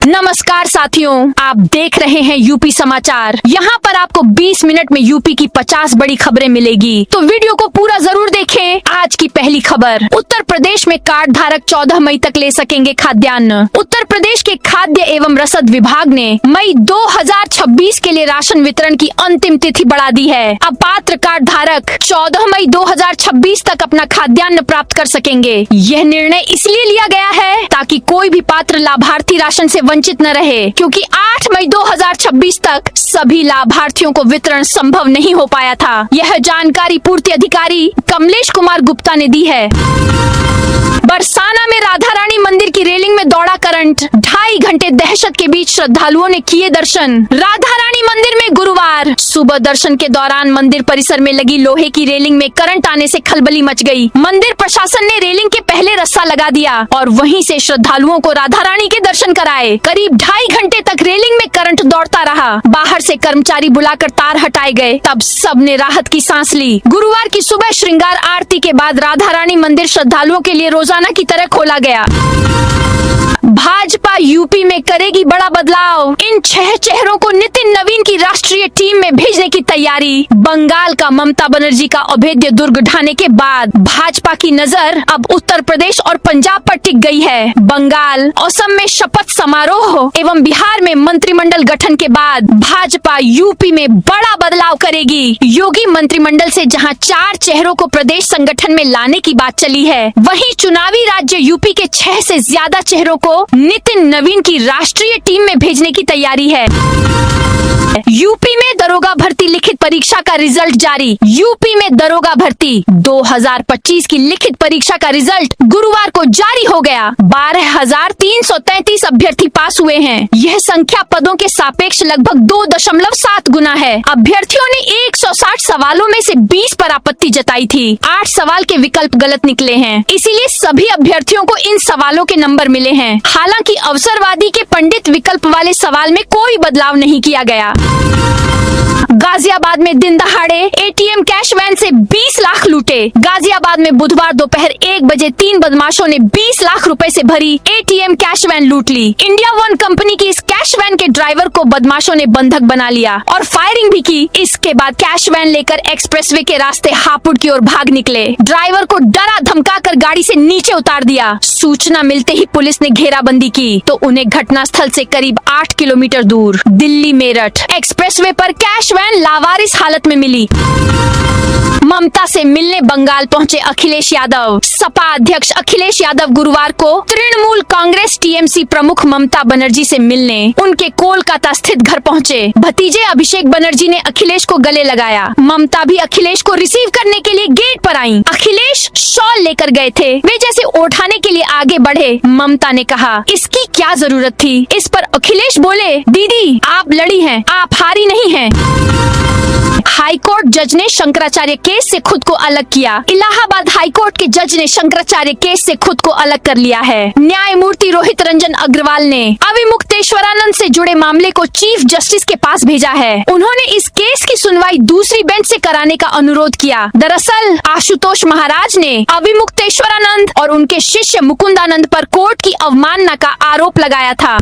नमस्कार साथियों, आप देख रहे हैं यूपी समाचार। यहाँ पर आपको 20 मिनट में यूपी की 50 बड़ी खबरें मिलेगी, तो वीडियो को पूरा जरूर देखें। आज की पहली खबर, उत्तर प्रदेश में कार्ड धारक 14 मई तक ले सकेंगे खाद्यान्न। उत्तर प्रदेश के खाद्य एवं रसद विभाग ने मई 2026 के लिए राशन वितरण की अंतिम तिथि बढ़ा दी है। अब पात्र कार्ड धारक 14 मई 2026 तक अपना खाद्यान्न प्राप्त कर सकेंगे। यह निर्णय इसलिए लिया गया है ताकि कोई भी पात्र लाभार्थी राशन से वंचित न रहे, क्योंकि 8 मई 2026 तक सभी लाभार्थियों को वितरण संभव नहीं हो पाया था। यह जानकारी पूर्ति अधिकारी कमलेश कुमार गुप्ता ने दी है। बरसाना में राधा रानी मंदिर की रेलिंग में दौड़ा करंट, 2.5 घंटे दहशत के बीच श्रद्धालुओं ने किए दर्शन। राधा रानी मंदिर में गुरुवार सुबह दर्शन के दौरान मंदिर परिसर में लगी लोहे की रेलिंग में करंट आने से खलबली मच गई। मंदिर प्रशासन ने रेलिंग के पहले रस्सा लगा दिया और वहीं से श्रद्धालुओं को राधा रानी के दर्शन कराए। करीब 2.5 घंटे तक रेलिंग में करंट दौड़ता रहा। बाहर से कर्मचारी बुलाकर तार हटाए गए, तब सबने राहत की सांस ली। गुरुवार की सुबह श्रृंगार आरती के बाद राधा रानी मंदिर श्रद्धालुओं के लिए रोजाना की तरह खोला गया। भाजपा यूपी में करेगी बड़ा बदलाव, इन 6 चेहरों को नितिन नवीन की राष्ट्रीय टीम में भेजने की तैयारी। बंगाल का ममता बनर्जी का अभेद्य दुर्ग ढाने के बाद भाजपा की नजर अब उत्तर प्रदेश और पंजाब पर टिक गई है। बंगाल, असम में शपथ समारोह एवं बिहार में मंत्रिमंडल गठन के बाद भाजपा यूपी में बड़ा बदलाव करेगी। योगी मंत्रिमंडल से जहां 4 चेहरों को प्रदेश संगठन में लाने की बात चली है, वहीं चुनावी राज्य यूपी के 6 से ज्यादा चेहरों को नितिन नवीन की राष्ट्रीय टीम में भेजने की तैयारी है। यूपी में दरोगा भर्ती लिखित परीक्षा का रिजल्ट जारी। यूपी में दरोगा भर्ती 2025 की लिखित परीक्षा का रिजल्ट गुरुवार को जारी हो गया। 12,333 अभ्यर्थी पास हुए हैं। यह संख्या पदों के सापेक्ष लगभग 2.7 गुना है। अभ्यर्थियों ने 160 सवालों में से 20 पर आपत्ति जताई थी। 8 सवाल के विकल्प गलत निकले हैं, इसीलिए सभी अभ्यर्थियों को इन सवालों के नंबर मिले हैं। हालांकि अवसरवादी के पंडित विकल्प वाले सवाल में कोई बदलाव नहीं किया गया। गाजियाबाद में दिन दहाड़े एटीएम कैश वैन से 20 लाख लूटे। गाजियाबाद में बुधवार दोपहर 1 बजे 3 बदमाशों ने 20 लाख रुपए से भरी एटीएम कैश वैन लूट ली। इंडिया वन कंपनी की इस कैश वैन के ड्राइवर को बदमाशों ने बंधक बना लिया और फायरिंग भी की। इसके बाद कैश वैन लेकर एक्सप्रेसवे के रास्ते हापुड़ की ओर भाग निकले। ड्राइवर को डरा धमका कर गाड़ी से नीचे उतार दिया। सूचना मिलते ही पुलिस ने घेराबंदी की तो उन्हें घटनास्थल से करीब 8 किलोमीटर दूर दिल्ली मेरठ एक्सप्रेसवे पर कैश वैन लावारिस हालत में मिली। ममता से मिलने बंगाल पहुंचे अखिलेश यादव। सपा अध्यक्ष अखिलेश यादव गुरुवार को तृणमूल कांग्रेस टीएमसी प्रमुख ममता बनर्जी से मिलने उनके कोलकाता स्थित घर पहुंचे। भतीजे अभिषेक बनर्जी ने अखिलेश को गले लगाया। ममता भी अखिलेश को रिसीव करने के लिए गेट पर आईं। अखिलेश शॉल लेकर गए थे। वे जैसे उठाने के लिए आगे बढ़े, ममता ने कहा, इसकी क्या जरूरत थी। इस पर अखिलेश बोले, दीदी आप लड़ी हैं, आप हारी नहीं हैं। हाईकोर्ट जज ने शंकराचार्य केस से खुद को अलग किया। इलाहाबाद हाईकोर्ट के जज ने शंकराचार्य केस से खुद को अलग कर लिया है। न्यायमूर्ति रोहित रंजन अग्रवाल ने अविमुक्तेश्वरानंद से जुड़े मामले को चीफ जस्टिस के पास भेजा है। उन्होंने इस केस की सुनवाई दूसरी बेंच से कराने का अनुरोध किया। दरअसल आशुतोष महाराज ने अविमुक्तेश्वरानंद और उनके शिष्य मुकुंदानंद पर कोर्ट की अवमानना का आरोप लगाया था।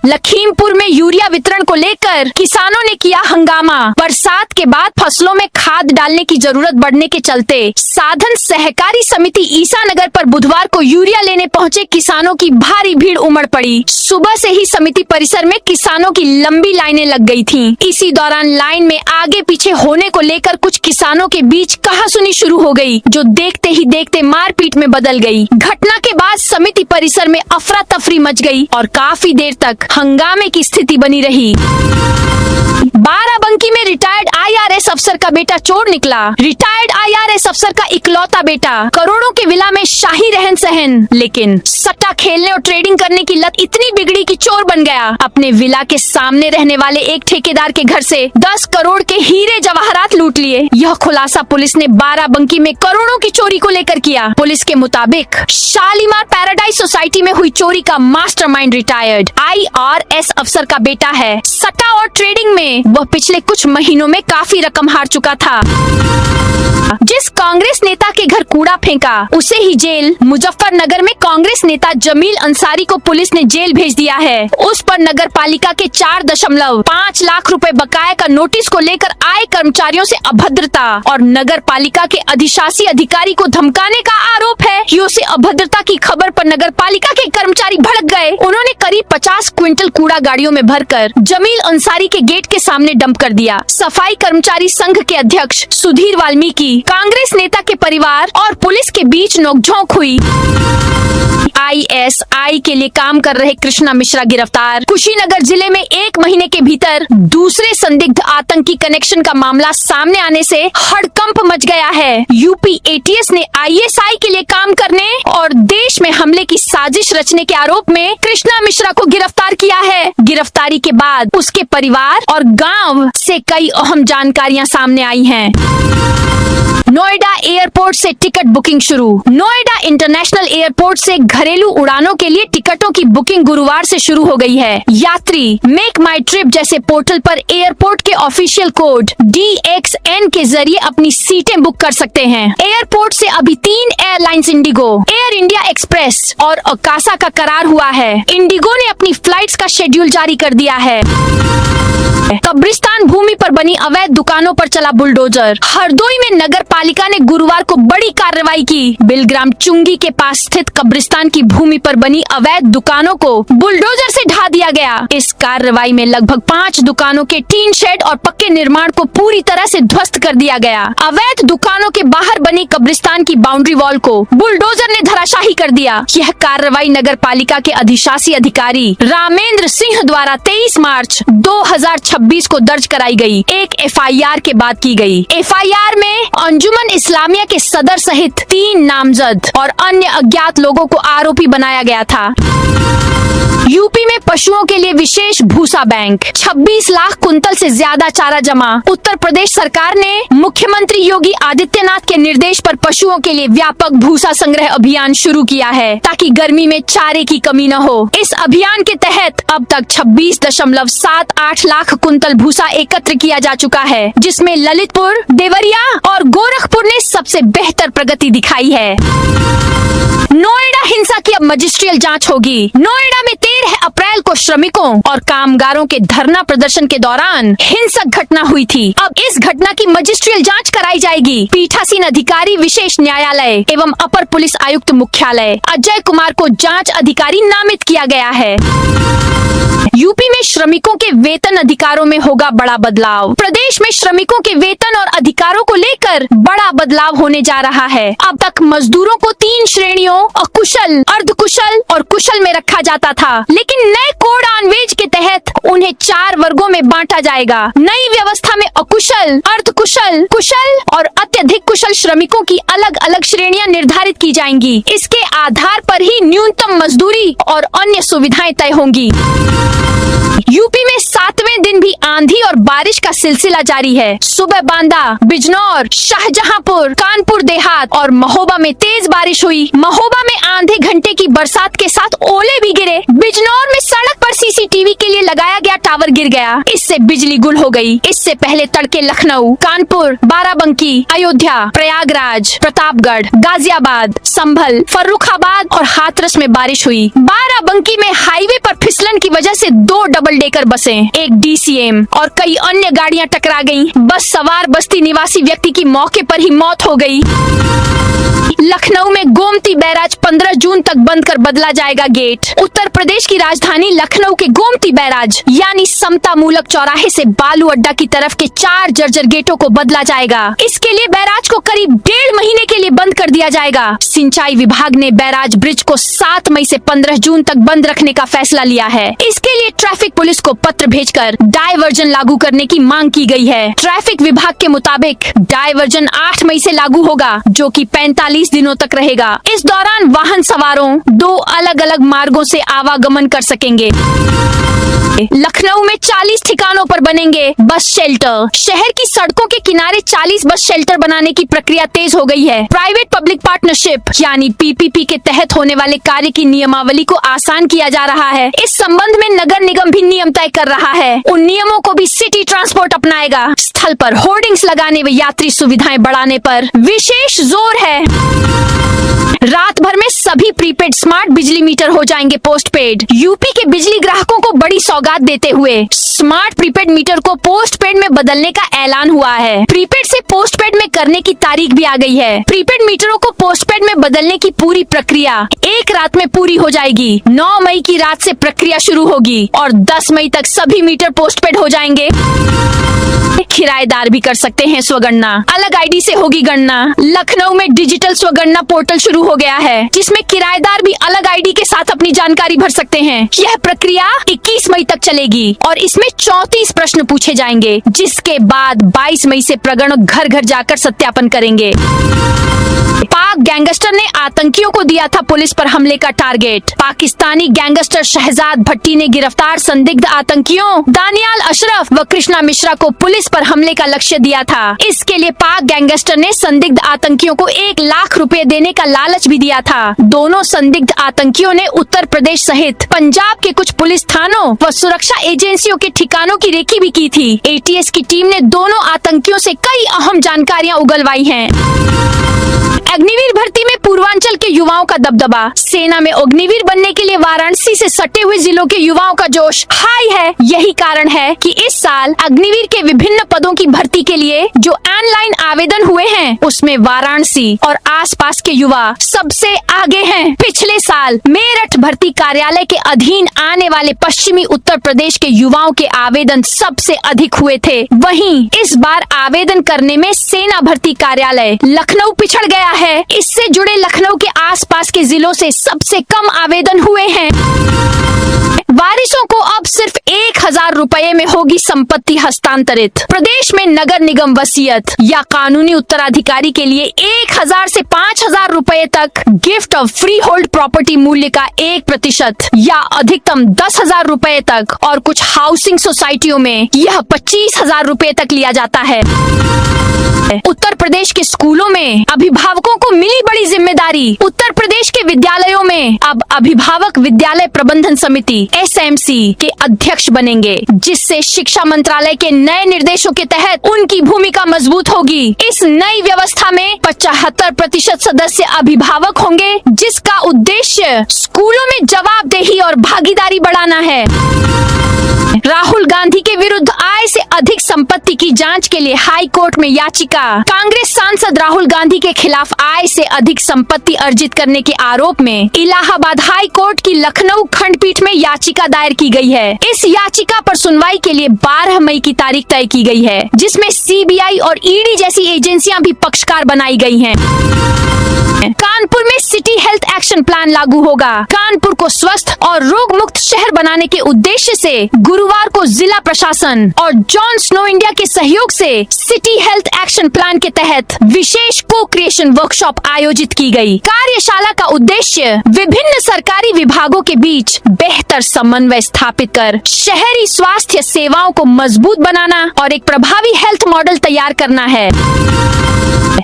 लखीमपुर में यूरिया वितरण को लेकर किसानों ने किया हंगामा। बरसात के बाद फसलों में खाद डालने की जरूरत बढ़ने के चलते साधन सहकारी समिति ईसानगर पर बुधवार को यूरिया लेने पहुंचे किसानों की भारी भीड़ उमड़ पड़ी। सुबह से ही समिति परिसर में किसानों की लंबी लाइनें लग गई थीं। इसी दौरान लाइन में आगे पीछे होने को लेकर कुछ किसानों के बीच कहासुनी शुरू हो गई, जो देखते ही देखते मारपीट में बदल गई। घटना के बाद समिति परिसर में अफरा तफरी मच गई और काफी देर तक हंगामे की स्थिति बनी रही। बाराबंकी में रिटायर्ड आईआरएस अफसर का बेटा चोर निकला। रिटायर्ड आईआरएस अफसर का इकलौता बेटा करोड़ों के विला में शाही रहन सहन, लेकिन सट्टा खेलने और ट्रेडिंग करने की लत इतनी बिगड़ी कि चोर बन गया। अपने विला के सामने रहने वाले एक ठेकेदार के घर से 10 करोड़ के हीरे जवाहरात लूट लिए। यह खुलासा पुलिस ने बाराबंकी में करोड़ों की चोरी को लेकर किया। पुलिस के मुताबिक शालीमार पैराडाइज सोसाइटी में हुई चोरी का मास्टरमाइंड रिटायर्ड RS अफसर का बेटा है। सट्टा और ट्रेडिंग में वह पिछले कुछ महीनों में काफी रकम हार चुका था। जिस कांग्रेस नेता के घर कूड़ा फेंका उसे ही जेल। मुजफ्फरनगर में कांग्रेस नेता जमील अंसारी को पुलिस ने जेल भेज दिया है। उस पर नगर पालिका के 4.5 लाख रुपए बकाया का नोटिस को लेकर आए कर्मचारियों से अभद्रता और नगर पालिका के अधिशासी अधिकारी को धमकाने का आरोप है। उसे अभद्रता की खबर पर नगर पालिका के कर्मचारी भड़क गए। उन्होंने करीब 50 क्विंटल कूड़ा गाड़ियों में भरकर जमील अंसारी के गेट के सामने डंप कर दिया। सफाई कर्मचारी संघ के अध्यक्ष सुधीर वाल्मीकि, कांग्रेस नेता के परिवार और पुलिस के बीच नोकझोंक हुई। ISI के लिए काम कर रहे कृष्णा मिश्रा गिरफ्तार। कुशीनगर जिले में 1 महीने के भीतर दूसरे संदिग्ध आतंकी कनेक्शन का मामला सामने आने से हड़कंप मच गया है। यूपी ATS ने ISI के लिए काम करने और देश में हमले की साजिश रचने के आरोप में कृष्णा मिश्रा को गिरफ्तार किया है। गिरफ्तारी के बाद उसके परिवार और गांव से कई अहम जानकारियां सामने आई हैं। नोएडा एयरपोर्ट से टिकट बुकिंग शुरू। नोएडा इंटरनेशनल एयरपोर्ट से घरेलू उड़ानों के लिए टिकटों की बुकिंग गुरुवार से शुरू हो गई है। यात्री मेक माई ट्रिप जैसे पोर्टल पर एयरपोर्ट के ऑफिशियल कोड DXN के जरिए अपनी सीटें बुक कर सकते हैं। एयरपोर्ट से अभी 3 airlines Indigo, air India express और अकासा का करार हुआ है। इंडिगो ने अपनी फ्लाइट्स का शेड्यूल जारी कर दिया है। कब्रिस्तान भूमि पर बनी अवैध दुकानों पर चला बुलडोजर। हरदोई में नगर पालिका ने गुरुवार को बड़ी कार्रवाई की। बिलग्राम चुंगी के पास स्थित कब्रिस्तान की भूमि पर बनी अवैध दुकानों को बुलडोजर से ढा दिया गया। इस कार्रवाई में लगभग 5 दुकानों के टीन शेड और पक्के निर्माण को पूरी तरह से ध्वस्त कर दिया गया। अवैध दुकानों के बाहर बनी कब्रिस्तान की बाउंड्री वॉल को बुलडोजर ने धराशाही कर दिया। यह कार्रवाई नगर पालिका के अधिशासी अधिकारी रामेंद्र सिंह द्वारा 23 मार्च 2026 को दर्ज कराई गई एक FIR के बाद की गई। FIR में अंजुमन इस्लामिया के सदर सहित 3 नामजद और अन्य अज्ञात लोगों को आरोपी बनाया गया था। यूपी में पशुओं के लिए विशेष भूसा बैंक। 26 लाख कुंतल से ज्यादा चारा जमा। उत्तर प्रदेश सरकार ने मुख्यमंत्री योगी आदित्यनाथ के निर्देश पर पशुओं के लिए व्यापक भूसा संग्रह अभियान शुरू किया है ताकि गर्मी में चारे की कमी न हो। इस अभियान के तहत अब तक 26.78 लाख कुंतल भूसा एकत्र किया जा चुका है, जिसमें ललितपुर, देवरिया और गोरखपुर ने सबसे बेहतर प्रगति दिखाई है। नोएडा हिंसा की अब मजिस्ट्रियल जांच होगी। नोएडा में 13 अप्रैल को श्रमिकों और कामगारों के धरना प्रदर्शन के दौरान हिंसक घटना हुई थी। अब इस घटना की मजिस्ट्रियल जांच कराई जाएगी। पीठासीन अधिकारी विशेष न्यायालय एवं अपर पुलिस आयुक्त मुख्यालय अजय कुमार को जांच अधिकारी नामित किया गया है। यूपी में श्रमिकों के वेतन अधिकारों में होगा बड़ा बदलाव। प्रदेश में श्रमिकों के वेतन और अधिकारों को लेकर बड़ा बदलाव होने जा रहा है। अब तक मजदूरों को 3 श्रेणियों अकुशल, अर्धकुशल और कुशल में रखा जाता था, लेकिन नए कोड ऑन वेज के तहत उन्हें 4 वर्गों में बांटा जाएगा। नई व्यवस्था में अकुशल, अर्धकुशल, कुशल और अत्यधिक कुशल श्रमिकों की अलग अलग श्रेणियां निर्धारित की जाएंगी। इसके आधार पर ही न्यूनतम मजदूरी और अन्य सुविधाएं तय होंगी। यूपी में 7वें दिन भी आंधी और बारिश का सिलसिला जारी है। सुबह बांदा, बिजनौर, शाहजहांपुर, कानपुर देहात और महोबा में तेज बारिश हुई। महोबा में आधे घंटे की बरसात के साथ ओले भी गिरे। बिजनौर में सड़क पर CCTV के लिए लगाया गया टावर गिर गया, इससे बिजली गुल हो गई। इससे पहले तड़के लखनऊ, कानपुर, बाराबंकी, अयोध्या, प्रयागराज, प्रतापगढ़, गाजियाबाद, संभल, फर्रुखाबाद और हाथरस में बारिश हुई। बाराबंकी में हाईवे पर फिसलन की वजह से 2 डबल डेकर बसें, एक DCM और कई अन्य गाड़ियां टकरा गईं। बस सवार बस्ती निवासी व्यक्ति की मौके पर ही मौत हो गई। लखनऊ में गोमती बैराज 15 जून तक बंद कर बदला जाएगा गेट। उत्तर प्रदेश की राजधानी लखनऊ के गोमती बैराज यानी समता मूलक चौराहे से बालू अड्डा की तरफ के 4 जर्जर गेटों को बदला जाएगा। इसके लिए बैराज को करीब 1.5 महीने के लिए बंद कर दिया जाएगा। सिंचाई विभाग ने बैराज ब्रिज को 7 मई से 15 जून तक बंद रखने का फैसला लिया है। इसके लिए ट्रैफिक पुलिस को पत्र भेजकर डायवर्जन लागू करने की मांग की गई है। ट्रैफिक विभाग के मुताबिक डायवर्जन 8 मई से लागू होगा, जो कि 45 दिनों तक रहेगा। इस दौरान वाहन सवारों 2 अलग अलग मार्गों से आवागमन कर सकेंगे। लखनऊ में 40 ठिकानों पर बनेंगे बस शेल्टर। शहर की सड़कों के किनारे 40 बस शेल्टर बनाने की प्रक्रिया तेज हो गई है। प्राइवेट पब्लिक पार्टनरशिप यानी पीपीपी के तहत होने वाले कार्य की नियमावली को आसान किया जा रहा है। इस संबंध में नगर निगम भी नियम तय कर रहा है। उन नियमों को भी सिटी ट्रांसपोर्ट अपनाएगा। स्थल पर होर्डिंग्स लगाने व यात्री सुविधाएं बढ़ाने पर विशेष जोर है। रात भर में सभी प्रीपेड स्मार्ट बिजली मीटर हो जाएंगे पोस्ट पेड। यूपी के बिजली ग्राहकों को बड़ी सौगात देते हुए स्मार्ट प्रीपेड मीटर को पोस्ट पेड में बदलने का ऐलान हुआ है। प्रीपेड से पोस्ट पेड में करने की तारीख भी आ गई है। प्रीपेड मीटरों को पोस्ट पेड में बदलने की पूरी प्रक्रिया एक रात में पूरी हो जाएगी। 9 मई की रात से प्रक्रिया शुरू होगी और 10 मई तक सभी मीटर पोस्ट पेड हो जाएंगे। किराएदार भी कर सकते हैं स्वगणना। अलग आईडी से होगी गणना। लखनऊ में डिजिटल स्वगणना पोर्टल शुरू हो गया है, जिसमें किराएदार भी अलग आईडी के साथ अपनी जानकारी भर सकते हैं। यह प्रक्रिया 21 मई तक चलेगी और इसमें 34 प्रश्न पूछे जाएंगे, जिसके बाद 22 मई से प्रगणक घर घर जाकर सत्यापन करेंगे। पाक गैंगस्टर ने आतंकियों को दिया था पुलिस पर हमले का टारगेट। पाकिस्तानी गैंगस्टर शहजाद भट्टी ने गिरफ्तार संदिग्ध आतंकियों दानियाल अशरफ व कृष्णा मिश्रा को पुलिस पर हमले का लक्ष्य दिया था। इसके लिए पाक गैंगस्टर ने संदिग्ध आतंकियों को 1 लाख रुपए देने का लालच भी दिया था। दोनों संदिग्ध आतंकियों ने उत्तर प्रदेश सहित पंजाब के कुछ पुलिस थानों व सुरक्षा एजेंसियों के ठिकानों की रेकी भी की थी। एटीएस की टीम ने दोनों आतंकियों से कई अहम जानकारियां उगलवाई हैं। अग्निवीर भर्ती में पूर्वांचल के युवाओं का दबदबा। सेना में अग्निवीर बनने के लिए वाराणसी से सटे हुए जिलों के युवाओं का जोश हाई है। यही कारण है कि इस साल अग्निवीर के विभिन्न पदों की भर्ती के लिए जो ऑनलाइन आवेदन हुए हैं, उसमें वाराणसी और आसपास के युवा सबसे आगे हैं। पिछले साल मेरठ भर्ती कार्यालय के अधीन आने वाले पश्चिमी उत्तर प्रदेश के युवाओं के आवेदन सबसे अधिक हुए थे। वहीं इस बार आवेदन करने में सेना भर्ती कार्यालय लखनऊ पिछड़ गया है। इससे जुड़े लखनऊ के आसपास के जिलों से सबसे कम आवेदन हुए हैं। वारिसों को अब सिर्फ 1000 रुपए में होगी संपत्ति हस्तांतरित। प्रदेश में नगर निगम वसीयत या कानूनी उत्तराधिकारी के लिए 1000 से 5000 रुपए तक gift of free hold property मूल्य का 1% या अधिकतम 10,000 रुपए तक और कुछ हाउसिंग सोसाइटियों में यह 25,000 रुपए तक लिया जाता है। उत्तर प्रदेश के स्कूलों में अभिभावकों को मिली बड़ी जिम्मेदारी। उत्तर प्रदेश के विद्यालयों में अब अभिभावक विद्यालय प्रबंधन समिति SMC के अध्यक्ष बनेंगे, जिससे शिक्षा मंत्रालय के नए निर्देशों के तहत उनकी भूमिका मजबूत होगी। इस नई व्यवस्था में 75% सदस्य अभिभावक होंगे, जिसका उद्देश्य स्कूलों में जवाबदेही और भागीदारी बढ़ाना है। राहुल गांधी के विरुद्ध आय से अधिक संपत्ति की जांच के लिए हाई कोर्ट में याचिका। कांग्रेस सांसद राहुल गांधी के खिलाफ आय से अधिक संपत्ति अर्जित करने के आरोप में इलाहाबाद हाई कोर्ट की लखनऊ खंडपीठ में याचिका दायर की गई है। इस याचिका पर सुनवाई के लिए 12 मई की तारीख तय की गई है, जिसमें CBI और ED जैसी एजेंसियां भी पक्षकार बनाई गई हैं। कानपुर में सिटी हेल्थ एक्शन प्लान लागू होगा। कानपुर को स्वस्थ और रोग मुक्त शहर बनाने के उद्देश्य से गुरुवार को जिला प्रशासन और जॉन स्नो इंडिया के सहयोग से सिटी हेल्थ एक्शन प्लान के तहत विशेष को क्रिएशन वर्कशॉप आयोजित की गई। कार्यशाला का उद्देश्य विभिन्न सरकारी विभागों के बीच बेहतर समन्वय स्थापित कर शहरी स्वास्थ्य सेवाओं को मजबूत बनाना और एक प्रभावी हेल्थ मॉडल तैयार करना है।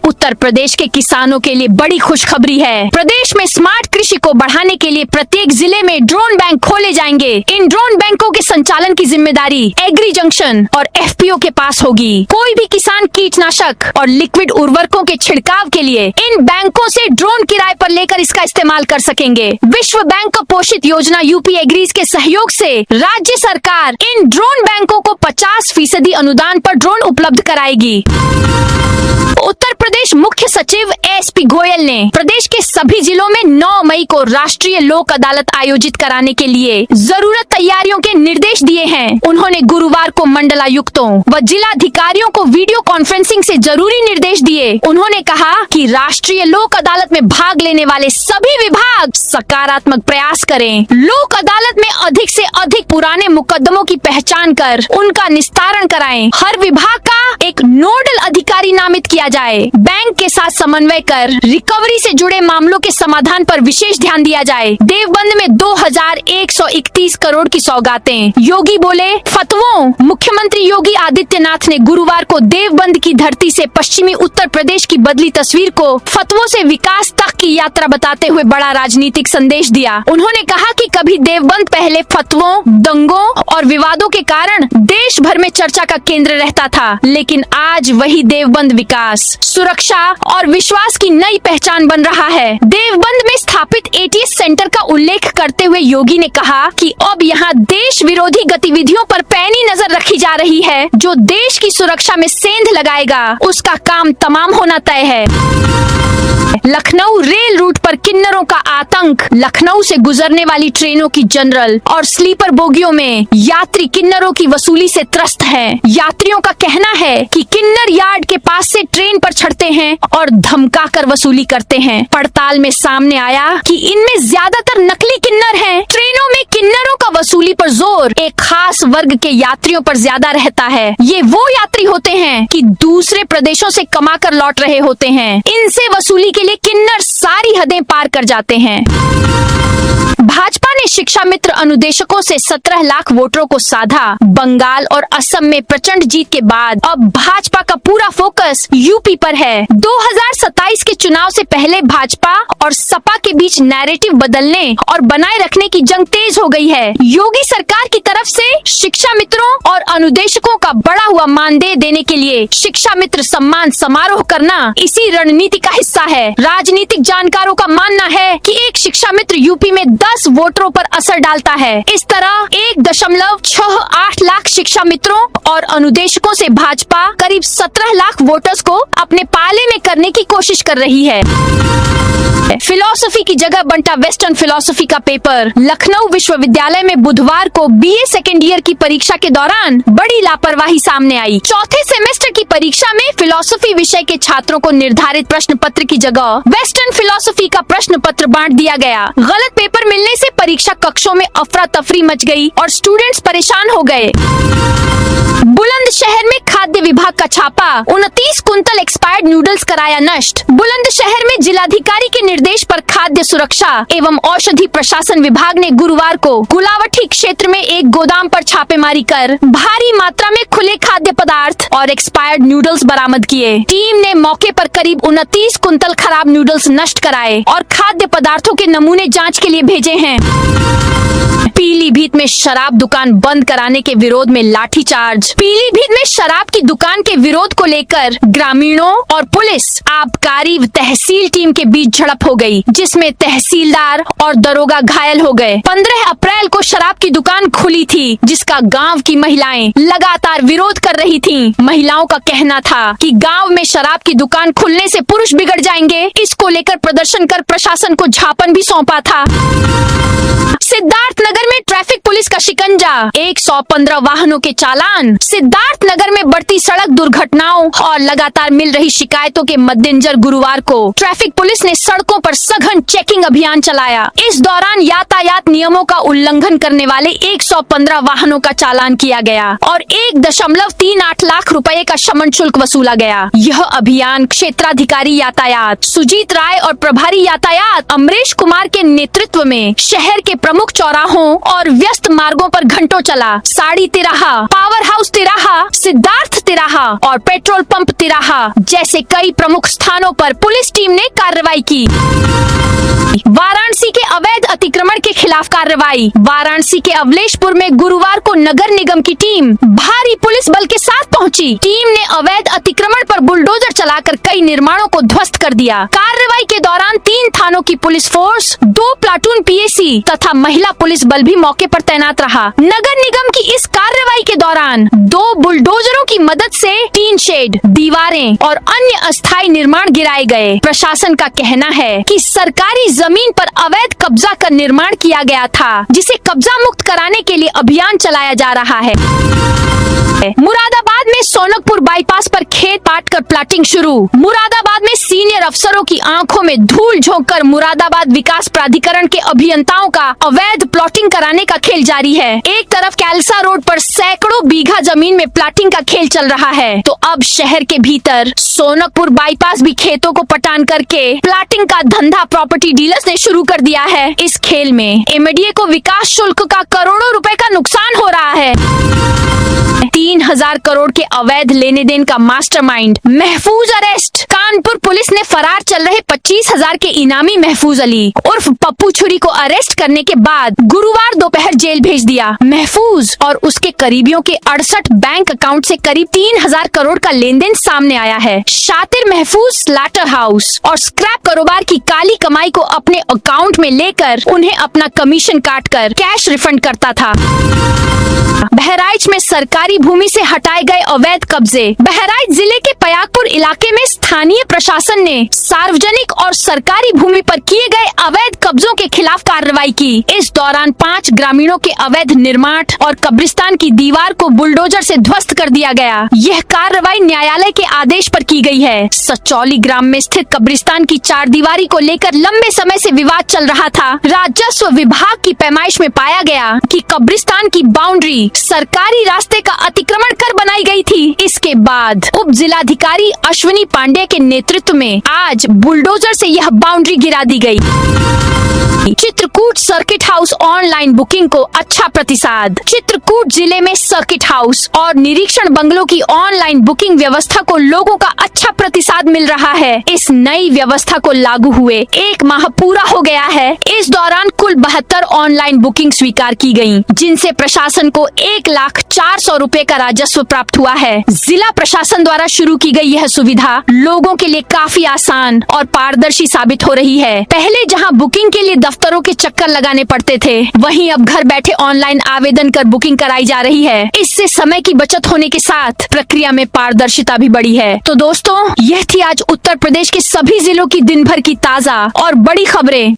उत्तर प्रदेश के किसानों के लिए बड़ी खुशखबरी है। प्रदेश में स्मार्ट कृषि को बढ़ाने के लिए प्रत्येक जिले में ड्रोन बैंक खोले जाएंगे। इन ड्रोन बैंकों के संचालन की जिम्मेदारी एग्री जंक्शन और FPO के पास होगी। कोई भी किसान कीटनाशक और लिक्विड उर्वरकों के छिड़काव के लिए इन बैंकों से ड्रोन किराए पर लेकर इसका इस्तेमाल कर सकेंगे। विश्व बैंक पोषित योजना यूपी एग्रीज के सहयोग से राज्य सरकार इन ड्रोन बैंकों को 50% अनुदान पर ड्रोन उपलब्ध कराएगी। उत्तर प्रदेश मुख्य सचिव SP गोयल ने प्रदेश के सभी जिलों में 9 मई को राष्ट्रीय लोक अदालत आयोजित कराने के लिए जरूरत तैयारियों के निर्देश दिए हैं। उन्होंने गुरुवार को मंडलायुक्तों व जिलाधिकारियों को वीडियो कॉन्फ्रेंसिंग से जरूरी निर्देश दिए। उन्होंने कहा कि राष्ट्रीय लोक अदालत में भाग लेने वाले सभी विभाग सकारात्मक प्रयास करें। लोक अदालत में अधिक से अधिक पुराने मुकदमों की पहचान कर उनका निस्तारण कराएं। हर विभाग का एक नोडल अधिकारी नामित किया जाए। बैंक के साथ समन्वय कर रिकवरी से जुड़े मामलों के समाधान पर विशेष ध्यान दिया जाए। देवबंद में 2131 करोड़ की सौगातें। योगी बोले फतवों। मुख्यमंत्री योगी आदित्यनाथ ने गुरुवार को देवबंद की धरती से पश्चिमी उत्तर प्रदेश की बदली तस्वीर को फतवों से विकास तक की यात्रा बताते हुए बड़ा राजनीतिक संदेश दिया। उन्होंने कहा कि कभी देवबंद पहले फतवों, दंगों और विवादों के कारण देश भर में चर्चा का केंद्र रहता था, लेकिन आज वही देवबंद विकास, सुरक्षा और विश्वास की नई पहचान बन रहा है। देवबंद में स्थापित एटीएस सेंटर का उल्लेख करते हुए योगी ने कहा कि अब यहाँ देश विरोधी गतिविधियों पर पैनी नजर रखी जा रही है। जो देश की सुरक्षा में सेंध लगाएगा उसका काम तमाम होना तय है। लखनऊ रेल रूट पर किन्नरों का आतंक। लखनऊ से गुजरने वाली ट्रेनों की जनरल और स्लीपर बोगियों में यात्री किन्नरों की वसूली से त्रस्त हैं। यात्रियों का कहना है कि किन्नर यार्ड के पास से ट्रेन पर चढ़ते हैं और धमकाकर वसूली करते हैं। पड़ताल में सामने आया कि इनमें ज्यादातर नकली किन्नर हैं। ट्रेनों में किन्नरों का वसूली पर जोर एक खास वर्ग के यात्रियों पर ज्यादा रहता है। ये वो यात्री होते हैं कि दूसरे प्रदेशों से कमाकर लौट रहे होते हैं। इनसे वसूली के लिए किन्नर सारी हदें पार कर जाते हैं। भाजपा ने शिक्षा मित्र अनुदेशकों से 17 लाख वोटरों को साधा। बंगाल और असम में प्रचंड जीत के बाद अब भाजपा का पूरा फोकस यूपी पर है। 2027 के चुनाव से पहले भाजपा और सपा के बीच नैरेटिव बदलने और बनाए रखने की जंग तेज हो गई है। योगी सरकार की तरफ से शिक्षा मित्रों और अनुदेशकों का बढ़ा हुआ मानदेय देने के लिए शिक्षा मित्र सम्मान समारोह करना इसी रणनीति का हिस्सा है। राजनीतिक जानकारों का मानना है कि एक शिक्षा मित्र यूपी में 10 वोटरों पर असर डालता है। इस तरह 1.68 लाख शिक्षा मित्रों और अनुदेशकों से भाजपा करीब 17 लाख वोटर्स को अपने पाले में करने की कोशिश कर रही है। फिलॉसफी की जगह बंटा वेस्टर्न फिलॉसफी का पेपर। लखनऊ विश्वविद्यालय में बुधवार को बीए सेकेंड ईयर की परीक्षा के दौरान बड़ी लापरवाही सामने आई। चौथे सेमेस्टर की परीक्षा में फिलॉसफी विषय के छात्रों को निर्धारित प्रश्न पत्र की जगह वेस्टर्न फिलॉसफी का प्रश्न पत्र बांट दिया गया। गलत पेपर मिलने से परीक्षा कक्षों में अफरा तफरी मच गई और स्टूडेंट्स परेशान हो गए। बुलंदशहर में खाद्य विभाग का छापा। 29 कुंतल एक्सपायर्ड नूडल्स कराया नष्ट। बुलंदशहर में जिलाधिकारी के निर्देश पर खाद्य सुरक्षा एवं औषधि प्रशासन विभाग ने गुरुवार को गुलावठी क्षेत्र में एक गोदाम पर छापेमारी कर भारी मात्रा में खुले खाद्य पदार्थ और एक्सपायर्ड नूडल्स बरामद किए। टीम ने मौके पर करीब 29 कुंतल खराब नूडल्स नष्ट कराए और खाद्य पदार्थों के नमूने जाँच के लिए भेजे हैं। पीलीभीत में शराब दुकान बंद कराने के विरोध में लाठीचार्ज। पीलीभीत में शराब की दुकान के विरोध को लेकर ग्रामीणों और पुलिस आबकारी तहसील टीम के बीच झड़प हो गई, जिसमें तहसीलदार और दरोगा घायल हो गए। 15 अप्रैल को शराब की दुकान खुली थी, जिसका गांव की महिलाएं लगातार विरोध कर रही थीं। महिलाओं का कहना था कि गांव में शराब की दुकान खुलने से पुरुष बिगड़ जाएंगे। इसको लेकर प्रदर्शन कर प्रशासन को ज्ञापन भी सौंपा था। सिद्धार्थनगर में ट्रैफिक पुलिस का शिकंजा। 115 वाहनों के चालान। सिद्धार्थनगर में बढ़ती सड़क दुर्घटनाओं और लगातार मिल रही शिकायतों के मद्देनजर गुरुवार को ट्रैफिक पुलिस ने सड़कों पर सघन चेकिंग अभियान चलाया। इस दौरान यातायात नियमों का उल्लंघन करने वाले 115 वाहनों का चालान किया गया और 1.38 लाख रुपए का शमन शुल्क वसूला गया। यह अभियान क्षेत्राधिकारी यातायात सुजीत राय और प्रभारी यातायात अमरेश कुमार के नेतृत्व में शहर के प्रमुख चौराहों और व्यस्त मार्गों पर घंटों चला। साड़ी तिराहा, पावर हाउस तिराहा, सिद्धार्थ तिराहा और पेट्रोल पंप तिराहा जैसे कई प्रमुख स्थानों पर पुलिस टीम ने कार्रवाई की। वाराणसी के अवैध अतिक्रमण के खिलाफ कार्रवाई। वाराणसी के अवलेशपुर में गुरुवार को नगर निगम की टीम भारी पुलिस बल के साथ पहुंची। टीम ने अवैध अतिक्रमण पर बुलडोजर चलाकर कई निर्माणों को ध्वस्त कर दिया। कार्रवाई के दौरान 3 थानों की पुलिस फोर्स, 2 प्लाटून पीएसी तथा महिला पुलिस बल भी मौके पर तैनात रहा। नगर निगम की इस कार्रवाई के दौरान 2 बुलडोजरों की मदद से टीन शेड, दीवारें और अन्य अस्थायी निर्माण गिराए गए। प्रशासन का कहना है कि सरकारी जमीन पर अवैध कब्जा कर निर्माण किया गया था, जिसे कब्जा मुक्त कराने के लिए अभियान चलाया जा रहा है। मुरादाबाद में सोनकपुर बाईपास पर खेत पाट कर प्लाटिंग शुरू। मुरादाबाद में सीनियर अफसरों की आंखों में धूल झोंककर मुरादाबाद विकास प्राधिकरण के अभियंताओं का अवैध प्लॉटिंग कराने का खेल जारी है। एक तरफ कैलसा रोड पर सैकड़ों बीघा जमीन में प्लाटिंग का खेल चल रहा है, तो अब शहर के भीतर सोनकपुर बाईपास भी खेतों को पटान करके प्लाटिंग का धंधा प्रॉपर्टी डीलर्स ने शुरू कर दिया है। इस खेल में एमडीए को विकास शुल्क का करोड़ों रुपए का नुकसान हो रहा है। 3000 करोड़ के अवैध लेने देन का मास्टरमाइंड महफूज अरेस्ट। कानपुर पुलिस ने फरार चल रहे 25,000 के इनामी महफूज अली उर्फ पप्पू छुरी को अरेस्ट करने के बाद गुरुवार दोपहर जेल भेज दिया। महफूज और उसके करीबियों के 68 बैंक अकाउंट से करीब 3000 करोड़ का लेन देन सामने आया है। शातिर महफूज स्लैटर हाउस और स्क्रैप कारोबार की काली कमाई को अपने अकाउंट में लेकर उन्हें अपना कमीशन काटकर कैश रिफंड करता था। बहराइच में सरकारी भूमि से हटाए गए अवैध कब्जे। बहराइच जिले के पयागपुर इलाके में स्थानीय प्रशासन ने सार्वजनिक और सरकारी भूमि पर किए गए अवैध कब्जों के खिलाफ कार्रवाई की। इस दौरान 5 ग्रामीणों के अवैध निर्माण और कब्रिस्तान की दीवार को बुलडोजर से ध्वस्त कर दिया गया। यह कार्रवाई न्यायालय के आदेश पर की गई है। सचौली ग्राम में स्थित कब्रिस्तान की 4 दीवारी को लेकर लंबे समय से विवाद चल रहा था। राजस्व विभाग की पैमाइश में पाया गया कि कब्रिस्तान की बाउंड्री सरकारी रास्ते का अतिक्रमण कर बनाई गई थी। इसके बाद उप जिलाधिकारी अश्विनी पांडे के नेतृत्व में आज बुलडोजर से यह बाउंड्री गिरा दी गई। Chitrakoot circuit house online booking को अच्छा प्रतिसाद। चित्रकूट जिले में सर्किट हाउस और निरीक्षण बंगलों की ऑनलाइन बुकिंग व्यवस्था को लोगों का अच्छा प्रतिसाद मिल रहा है। इस नई व्यवस्था को लागू हुए 1 माह पूरा हो गया है। इस दौरान कुल 72 ऑनलाइन बुकिंग स्वीकार की गयी, जिनसे प्रशासन को 1,04,000 रुपए का राजस्व प्राप्त हुआ है। जिला प्रशासन द्वारा शुरू की गई यह सुविधा लोगों के लिए काफी आसान और पारदर्शी साबित हो रही है। पहले जहां बुकिंग के लिए दफ्तरों के चक्कर लगाने पड़ते थे, वहीं अब घर बैठे ऑनलाइन आवेदन कर बुकिंग कराई जा रही है। इससे समय की बचत होने के साथ प्रक्रिया में पारदर्शिता भी बढ़ी है। तो दोस्तों, यह थी आज उत्तर प्रदेश के सभी जिलों की दिन भर की ताजा और बड़ी खबरें।